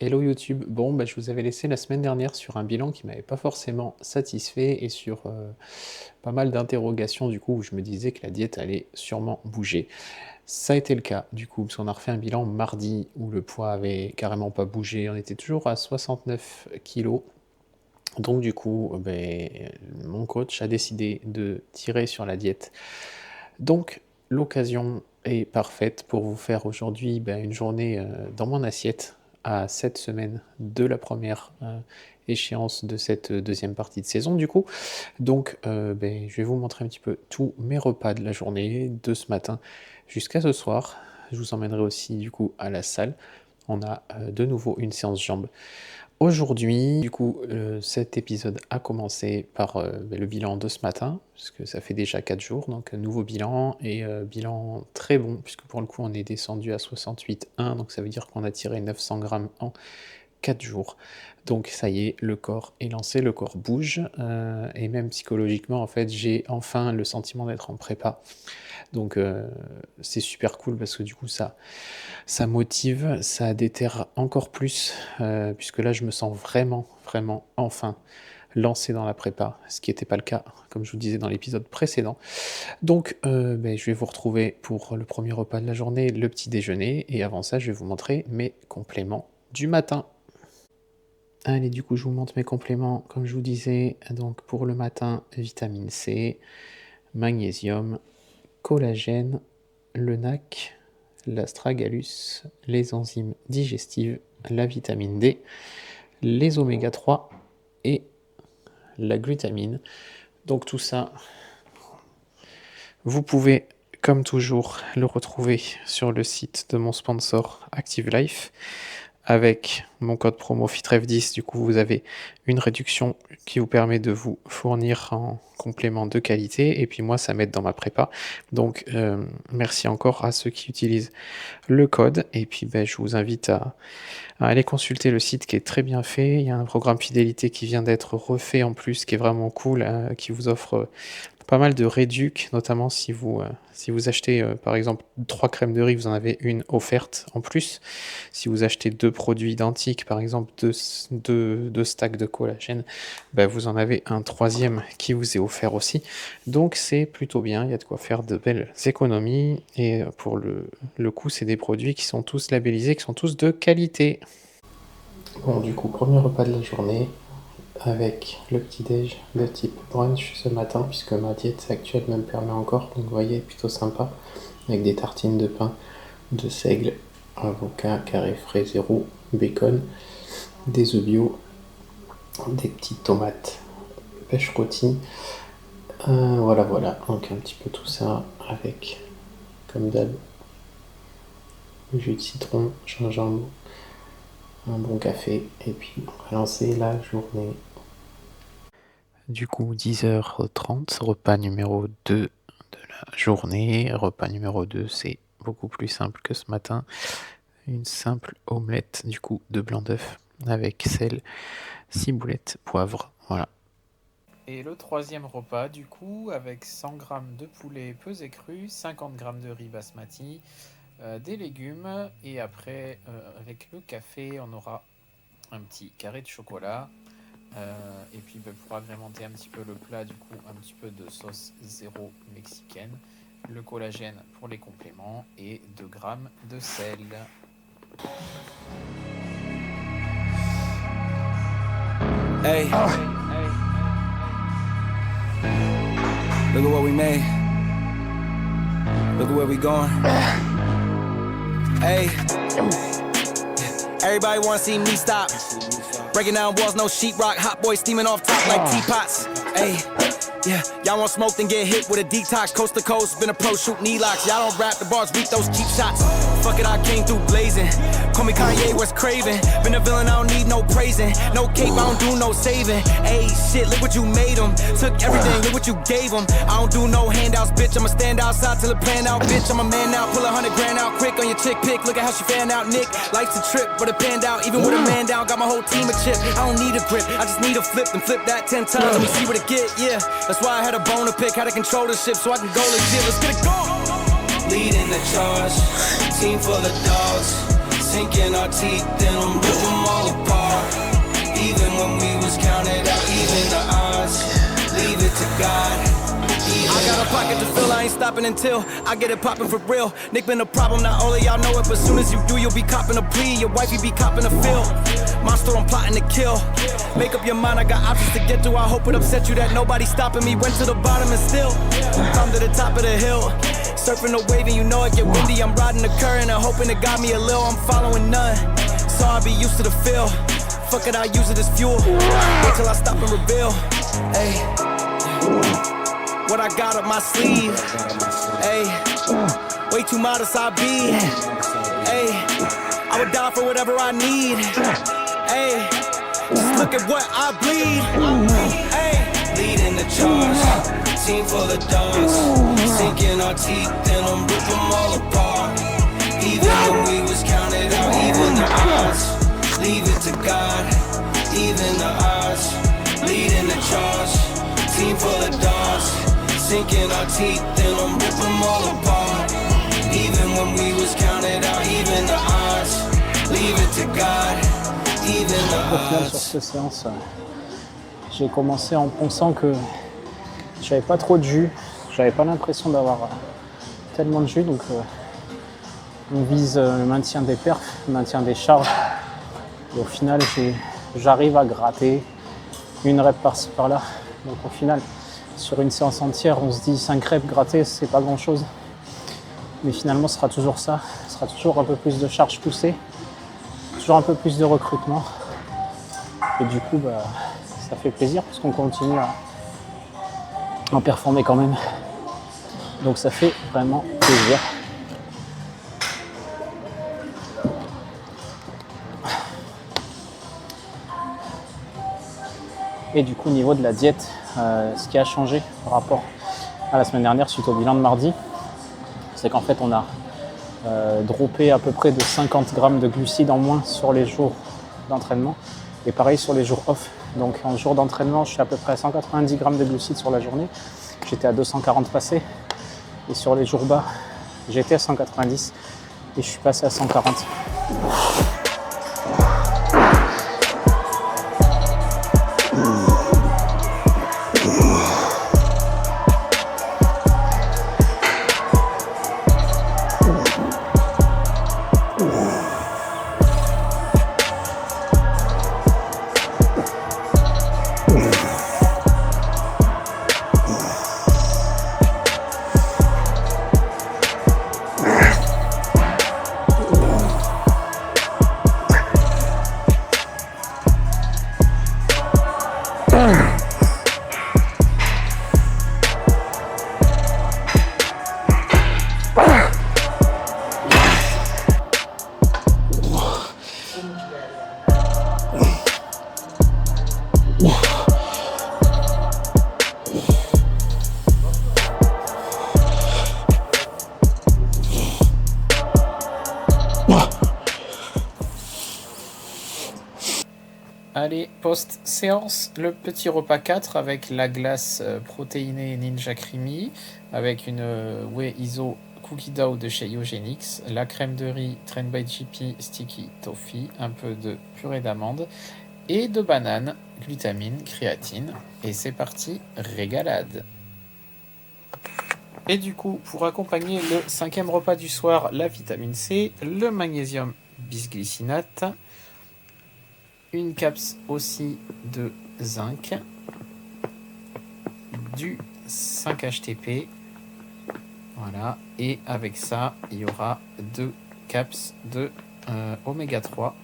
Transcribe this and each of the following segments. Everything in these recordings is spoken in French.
Hello YouTube. Bon, je vous avais laissé la semaine dernière sur un bilan qui m'avait pas forcément satisfait et sur pas mal d'interrogations du coup où je me disais que la diète allait sûrement bouger. Ça a été le cas du coup, parce qu'on a refait un bilan mardi où le poids avait carrément pas bougé. On était toujours à 69 kilos. Donc du coup, mon coach a décidé de tirer sur la diète. Donc l'occasion est parfaite pour vous faire aujourd'hui une journée dans mon assiette à 7 semaines de la première échéance de cette deuxième partie de saison du coup. Donc je vais vous montrer un petit peu tous mes repas de la journée, de ce matin jusqu'à ce soir. Je vous emmènerai aussi du coup à la salle. On a de nouveau une séance jambes. Aujourd'hui, du coup, cet épisode a commencé par le bilan de ce matin, puisque ça fait déjà 4 jours, donc un nouveau bilan, et bilan très bon, puisque pour le coup on est descendu à 68,1, donc ça veut dire qu'on a tiré 900 grammes en 4 jours. Donc ça y est, le corps est lancé, le corps bouge, et même psychologiquement, en fait, j'ai enfin le sentiment d'être en prépa. Donc c'est super cool parce que du coup ça motive, ça déterre encore plus, puisque là je me sens vraiment, vraiment enfin lancé dans la prépa, ce qui n'était pas le cas, comme je vous disais dans l'épisode précédent. Donc je vais vous retrouver pour le premier repas de la journée, le petit déjeuner, et avant ça je vais vous montrer mes compléments du matin. Allez, du coup je vous montre mes compléments, comme je vous disais, donc pour le matin, vitamine C, magnésium, collagène, le NAC, l'astragalus, les enzymes digestives, la vitamine D, les oméga 3 et la glutamine. Donc tout ça, vous pouvez, comme toujours, le retrouver sur le site de mon sponsor Active Life. Avec mon code promo FITREF10, du coup, vous avez une réduction qui vous permet de vous fournir en complément de qualité. Et puis moi, ça m'aide dans ma prépa. Donc, merci encore à ceux qui utilisent le code. Et puis, je vous invite à aller consulter le site qui est très bien fait. Il y a un programme fidélité qui vient d'être refait en plus, qui est vraiment cool, qui vous offre pas mal de réducs, notamment si vous achetez par exemple 3 crèmes de riz, vous en avez une offerte en plus. Si vous achetez 2 produits identiques, par exemple 2 stacks de collagène, vous en avez un troisième qui vous est offert aussi. Donc c'est plutôt bien, il y a de quoi faire de belles économies. Et pour le coup, c'est des produits qui sont tous labellisés, qui sont tous de qualité. Bon, du coup, premier repas de la journée, avec le petit-déj de type brunch ce matin, puisque ma diète actuelle me le permet encore, donc vous voyez, plutôt sympa, avec des tartines de pain, de seigle, avocat, carré frais zéro, bacon, des œufs bio, des petites tomates, pêche rôtie, voilà, donc un petit peu tout ça, avec, comme d'hab, jus de citron, gingembre, un bon café, et puis on va lancer la journée. Du coup, 10h30, repas numéro 2 de la journée. Repas numéro 2, c'est beaucoup plus simple que ce matin. Une simple omelette, du coup, de blanc d'œuf avec sel, ciboulette, poivre, voilà. Et le troisième repas, du coup, avec 100 g de poulet pesé cru, 50 g de riz basmati, des légumes, et après, avec le café, on aura un petit carré de chocolat. Et puis pour agrémenter un petit peu le plat, du coup un petit peu de sauce zéro mexicaine, le collagène pour les compléments et 2 grammes de sel. Hey, look at what we made. Look at where we going. Hey, everybody wanna see me stop. Breaking down walls, no sheetrock. Hot boy steaming off top like teapots. Hey, yeah, y'all want smoke, then get hit with a detox. Coast to coast, been a pro, shoot knee locks. Y'all don't rap, the bars weak, those cheap shots. Fuck it, I came through blazing. Call me Kanye, West Craven. Been a villain, I don't need no praising. No cape, I don't do no saving. Hey, shit, look what you made them. Took everything, look what you gave them. I don't do no handouts, bitch. I'ma stand outside till it pan out, bitch. I'm a man now, pull 100 grand out quick on your chick pick. Look at how she fan out, Nick. Life's a trip, but it panned out. Even with a man down, got my whole team a chip. I don't need a grip, I just need a flip and flip that 10 times. Let me see what it get, yeah. That's why I had a bone to pick, how to control the ship so I can go legit. Let's get it going. Leading the charge, team full of dogs. sinking our teeth in them, rip them all apart. Even when we was counted out, even the odds, leave it to God. I got a pocket to fill, I ain't stopping until I get it poppin' for real. Nick been a problem, not only y'all know it, but soon as you do, you'll be copping a plea. Your wifey be copping a feel. Monster, I'm plotting to kill. Make up your mind, I got options to get through. I hope it upset you that nobody's stopping me. Went to the bottom and still come to the top of the hill. Surfing the wave and you know it get windy. I'm riding the current and hoping it got me a little. I'm following none, so I'll be used to the feel. Fuck it, I use it as fuel. Wait till I stop and reveal. Hey, what I got up my sleeve. Hey, way too modest I be. Hey, I would die for whatever I need. Hey, just look at what I bleed. Hey, leading the charge, team full of dogs, sinking our teeth in them, rip them all apart. Even when we was counted out, even the odds, leave it to God. Even the odds, leading the charge, team full of dogs, sinking our teeth in them, rip them all apart. Even when we was counted out, even the odds, leave it to God. Even the odds. Sur cette séance, j'ai commencé en pensant que j'avais pas trop de jus, j'avais pas l'impression d'avoir tellement de jus, donc on vise le maintien des perfs, le maintien des charges. Et au final, j'arrive à gratter une rep par-ci par-là. Donc au final, sur une séance entière, on se dit 5 reps grattés, c'est pas grand-chose. Mais finalement, ce sera toujours ça. Ce sera toujours un peu plus de charge poussée, toujours un peu plus de recrutement. Et du coup, ça fait plaisir parce qu'on continue à en performer quand même. Donc ça fait vraiment plaisir. Et du coup, au niveau de la diète, ce qui a changé par rapport à la semaine dernière suite au bilan de mardi, c'est qu'en fait, on a droppé à peu près de 50 grammes de glucides en moins sur les jours d'entraînement. Et pareil sur les jours off. Donc en jour d'entraînement, je suis à peu près à 190 grammes de glucides sur la journée. J'étais à 240 passés. Et sur les jours bas, j'étais à 190 et je suis passé à 140. Allez, post-séance, le petit repas 4 avec la glace protéinée Ninja Creamy, avec une whey iso cookie dough de chez Yogenix, la crème de riz Trend by GP Sticky Toffee, un peu de purée d'amande et de banane, glutamine, créatine. Et c'est parti, régalade. Et du coup, pour accompagner le 5e repas du soir, la vitamine C, le magnésium bisglycinate, une capsule aussi de zinc, du 5-HTP, voilà, et avec ça, il y aura 2 capsules de oméga 3.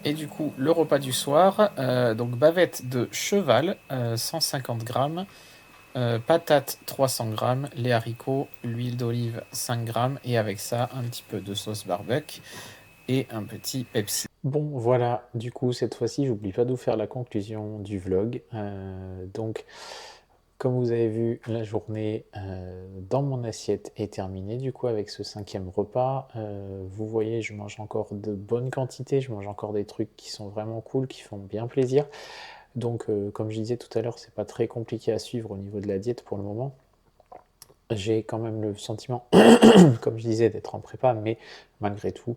Et du coup, le repas du soir, donc bavette de cheval, 150 grammes, patates 300 grammes, les haricots, l'huile d'olive 5 grammes, et avec ça, un petit peu de sauce barbecue et un petit Pepsi. Bon, voilà, du coup, cette fois-ci, j'oublie pas de vous faire la conclusion du vlog. Donc, comme vous avez vu, la journée dans mon assiette est terminée, du coup, avec ce 5e repas. Vous voyez, je mange encore de bonnes quantités, je mange encore des trucs qui sont vraiment cool, qui font bien plaisir. Donc, comme je disais tout à l'heure, c'est pas très compliqué à suivre au niveau de la diète pour le moment. j'ai quand même le sentiment, comme je disais, d'être en prépa, mais malgré tout,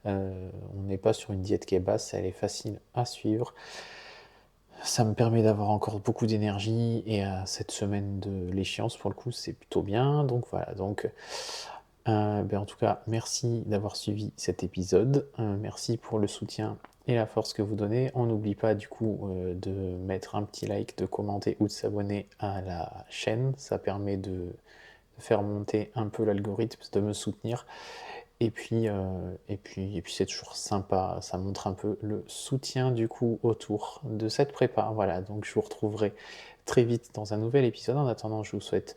on n'est pas sur une diète qui est basse, elle est facile à suivre. Ça me permet d'avoir encore beaucoup d'énergie et cette semaine de l'échéance, pour le coup, c'est plutôt bien. Donc voilà, donc en tout cas, merci d'avoir suivi cet épisode. Merci pour le soutien et la force que vous donnez. On n'oublie pas du coup de mettre un petit like, de commenter ou de s'abonner à la chaîne. Ça permet de faire monter un peu l'algorithme, de me soutenir. Et puis c'est toujours sympa, ça montre un peu le soutien du coup autour de cette prépa. Voilà, donc je vous retrouverai très vite dans un nouvel épisode. En attendant, je vous souhaite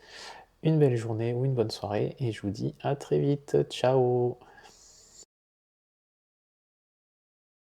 une belle journée ou une bonne soirée et je vous dis à très vite. Ciao!